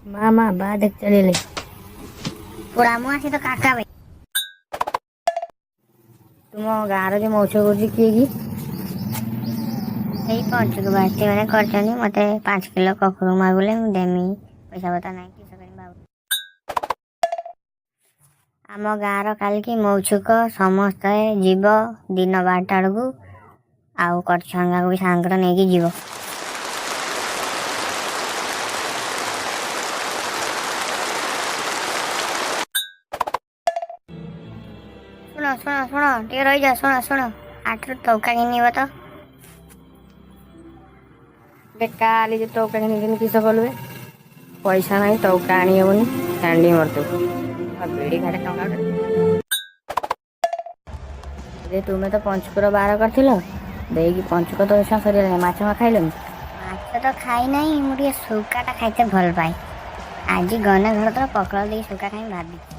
ମାମା ବା ଦେଖ ଚାଲିଲେ ପୋଡ଼ା ମୁଁ ଆସି ତ କାକା ଭାଇ ତୁମ ଗାଁର ଯେ ମଉଛ କରୁଛି କିଏ କି ଏଇ ପଞ୍ଚୁକ ବାସ୍ତି ମାନେ କରିଛନ୍ତି ମତେ 5 କିଲୋ କଖରୁ ମାଗୁଲେ ମୁଁ ଦେମି ପଇସା ପତ୍ର ନାହିଁ କିସ କରିମି ବାବୁ ଆମ ଗାଁର କାଲିକି ମଉଛୁକ ସମସ୍ତେ ଯିବ ଦିନ 12ଟା ବେଳକୁ ଆଉ କଟଛଙ୍ଗାକୁ ବି ସାଙ୍ଗରେ ନେଇକି ଯିବ। ଶୁଣ ଶୁଣ ଶୁଣ ଟିକେ ରହିଯା ଶୁଣ ଶୁଣ ହାଟରୁ ଟଙ୍କା କିଣିବ ତ କାଲି ଯେ ଟଙ୍କା କିଣିକିନି କିସ କଲୁ ପଇସା ନାହିଁ ଟଙ୍କା ଆଣି ହେବନି ଚାଣ୍ଡି ମରତୁ ବିଡ଼ି ଘାଟେ ଟଙ୍କା ଯେ ତୁମେ ତ ପଞ୍ଚୁକର ବାର କରିଥିଲ ଦେଇକି ପଞ୍ଚୁକ ତ ଓଷା ସରିଗଲାଣି ମାଛ ଖାଇଲନି ମାଛ ତ ଖାଇ ନାହିଁ ମୁଁ ଟିକେ ଶୁଖାଟା ଖାଇତେ ଭଲ ପାଏ ଆଜି ଗନେ ଘର ତ ପଖାଳ ଦେଇକି ଶୁଖା ଖାଇ ଭାବିଛି।